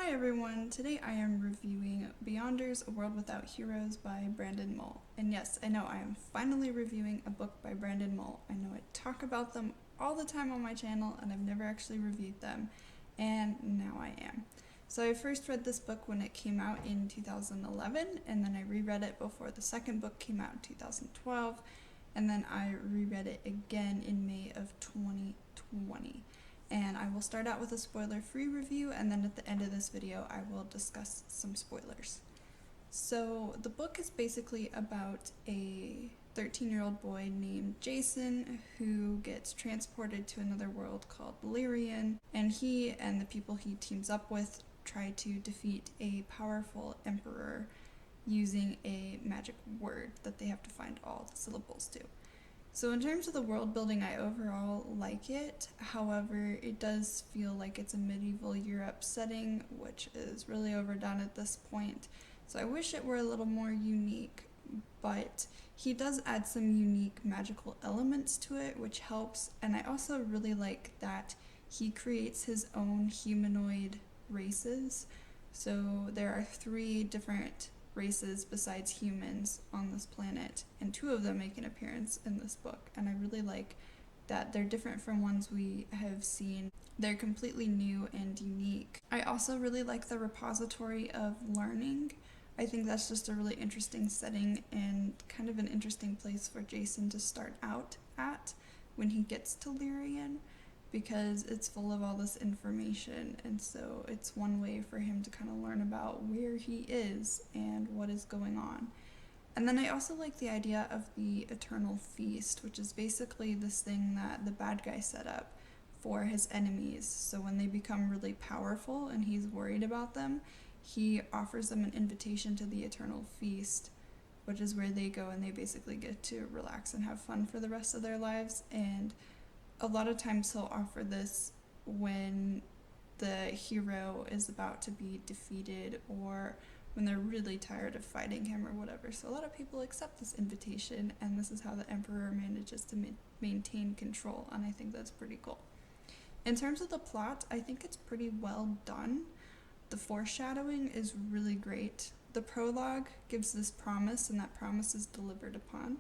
Hi everyone, today I am reviewing Beyonders, A World Without Heroes by Brandon Mull. And yes, I know I am finally reviewing a book by Brandon Mull. I know I talk about them all the time on my channel and I've never actually reviewed them, and now I am. So I first read this book when it came out in 2011, and then I reread it before the second book came out in 2012, and then I reread it again in May of 2020. And I will start out with a spoiler-free review, and then at the end of this video I will discuss some spoilers. So the book is basically about a 13-year-old boy named Jason who gets transported to another world called Lyrian, and he and the people he teams up with try to defeat a powerful emperor using a magic word that they have to find all the syllables to. So in terms of the world building, I overall like it. However, it does feel like it's a medieval Europe setting, which is really overdone at this point. So I wish it were a little more unique, but he does add some unique magical elements to it, which helps. And I also really like that he creates his own humanoid races. So there are 3 different races besides humans on this planet, and 2 of them make an appearance in this book, and I really like that they're different from ones we have seen. They're completely new and unique. I also really like the repository of learning. I think that's just a really interesting setting and kind of an interesting place for Jason to start out at when he gets to Lyrian, because it's full of all this information, and so it's one way for him to kind of learn about where he is and what is going on. And then I also like the idea of the Eternal Feast, which is basically this thing that the bad guy set up for his enemies. So when they become really powerful and he's worried about them, he offers them an invitation to the Eternal Feast, which is where they go and they basically get to relax and have fun for the rest of their lives. And a lot of times he'll offer this when the hero is about to be defeated or when they're really tired of fighting him or whatever. So a lot of people accept this invitation, and this is how the emperor manages to maintain control, and I think that's pretty cool. In terms of the plot, I think it's pretty well done. The foreshadowing is really great. The prologue gives this promise, and that promise is delivered upon.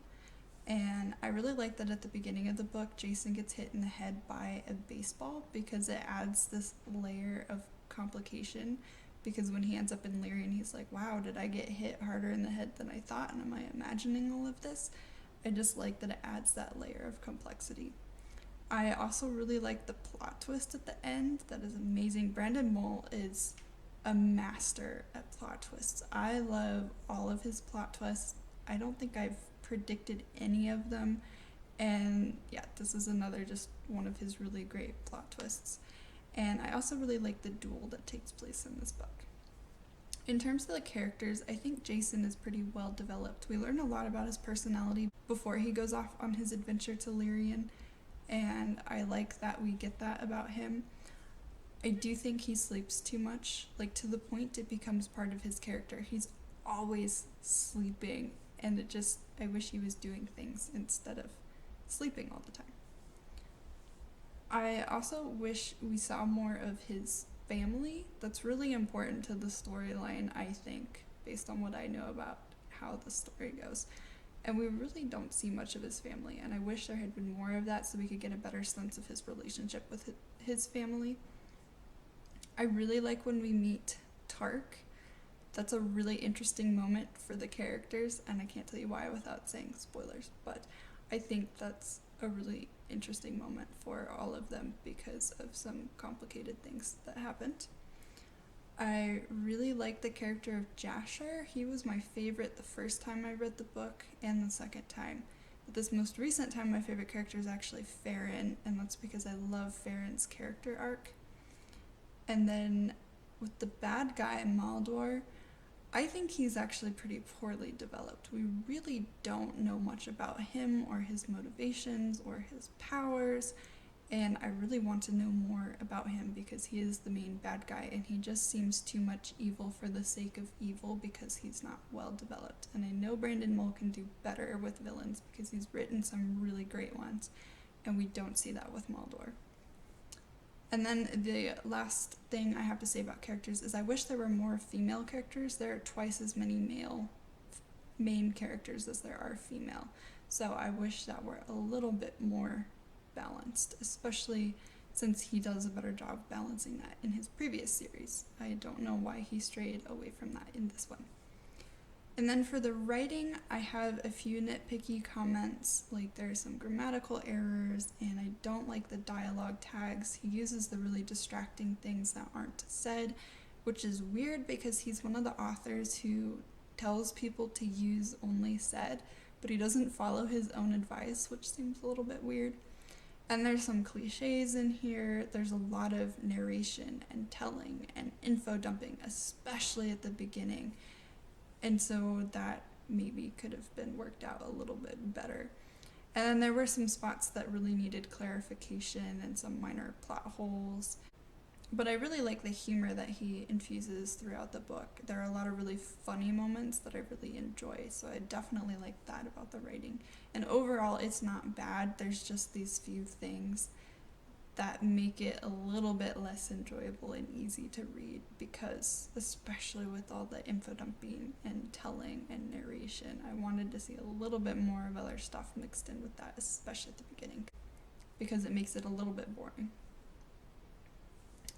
And I really like that at the beginning of the book, Jason gets hit in the head by a baseball, because it adds this layer of complication. Because when he ends up in Lyrian, he's like, wow, did I get hit harder in the head than I thought? And am I imagining all of this? I just like that it adds that layer of complexity. I also really like the plot twist at the end. That is amazing. Brandon Mull is a master at plot twists. I love all of his plot twists. I don't think I've predicted any of them, and yeah, this is another just one of his really great plot twists. And I also really like the duel that takes place in this book. In terms of the characters, I think Jason is pretty well developed. We learn a lot about his personality before he goes off on his adventure to Lyrian, and I like that we get that about him. I do think he sleeps too much, like to the point it becomes part of his character. He's always sleeping, and I wish he was doing things instead of sleeping all the time. I also wish we saw more of his family. That's really important to the storyline, I think, based on what I know about how the story goes. And we really don't see much of his family, and I wish there had been more of that so we could get a better sense of his relationship with his family. I really like when we meet Tark. That's a really interesting moment for the characters, and I can't tell you why without saying spoilers, but I think that's a really interesting moment for all of them because of some complicated things that happened. I really like the character of Jasher. He was my favorite the first time I read the book and the second time. But this most recent time, my favorite character is actually Farron, and that's because I love Farron's character arc. And then with the bad guy, Maldor, I think he's actually pretty poorly developed. We really don't know much about him or his motivations or his powers, and I really want to know more about him because he is the main bad guy, and he just seems too much evil for the sake of evil because he's not well developed. And I know Brandon Mull can do better with villains because he's written some really great ones, and we don't see that with Maldor. And then the last thing I have to say about characters is I wish there were more female characters. There are twice as many male main characters as there are female. So I wish that were a little bit more balanced, especially since he does a better job balancing that in his previous series. I don't know why he strayed away from that in this one. And then for the writing, I have a few nitpicky comments, like there's some grammatical errors, and I don't like the dialogue tags. He uses the really distracting things that aren't said, which is weird because he's one of the authors who tells people to use only said, but he doesn't follow his own advice, which seems a little bit weird. And there's some cliches in here. There's a lot of narration and telling and info dumping, especially at the beginning. And so that maybe could have been worked out a little bit better. And then there were some spots that really needed clarification and some minor plot holes. But I really like the humor that he infuses throughout the book. There are a lot of really funny moments that I really enjoy, so I definitely like that about the writing. And overall, it's not bad. There's just these few things that make it a little bit less enjoyable and easy to read because, especially with all the info dumping and telling and narration, I wanted to see a little bit more of other stuff mixed in with that, especially at the beginning, because it makes it a little bit boring.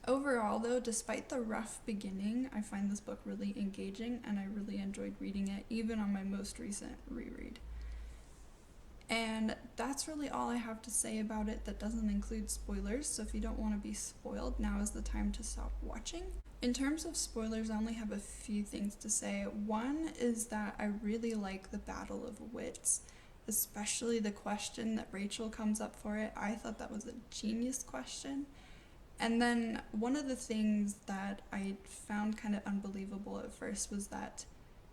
Overall, though, despite the rough beginning, I find this book really engaging and I really enjoyed reading it, even on my most recent reread. And that's really all I have to say about it. That doesn't include spoilers, so if you don't want to be spoiled, now is the time to stop watching. In terms of spoilers, I only have a few things to say. One is that I really like the Battle of Wits, especially the question that Rachel comes up for it. I thought that was a genius question. And then one of the things that I found kind of unbelievable at first was that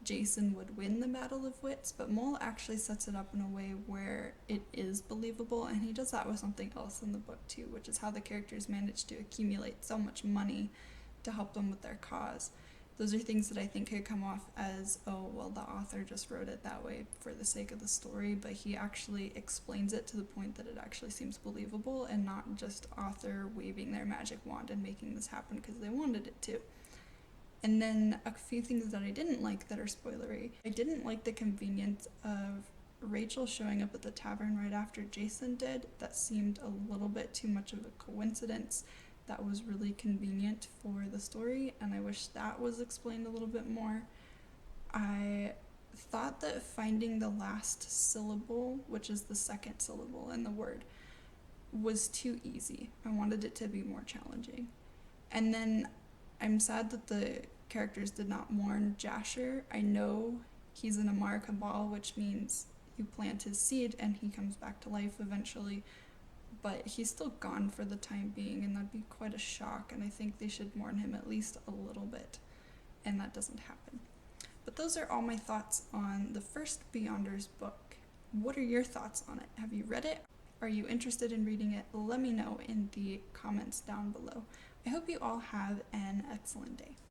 Jason would win the Battle of Wits, but Mull actually sets it up in a way where it is believable, and he does that with something else in the book too, which is how the characters manage to accumulate so much money to help them with their cause. Those are things that I think could come off as, oh, well, the author just wrote it that way for the sake of the story, but he actually explains it to the point that it actually seems believable and not just author waving their magic wand and making this happen because they wanted it to. And then a few things that I didn't like that are spoilery. I didn't like the convenience of Rachel showing up at the tavern right after Jason did. That seemed a little bit too much of a coincidence. That was really convenient for the story, and I wish that was explained a little bit more. I thought that finding the last syllable, which is the second syllable in the word, was too easy. I wanted it to be more challenging. And then I'm sad that the characters did not mourn Jasher. I know he's an Amar Cabal, which means you plant his seed and he comes back to life eventually, but he's still gone for the time being, and that'd be quite a shock, and I think they should mourn him at least a little bit, and that doesn't happen. But those are all my thoughts on the first Beyonders book. What are your thoughts on it? Have you read it? Are you interested in reading it? Let me know in the comments down below. I hope you all have an excellent day.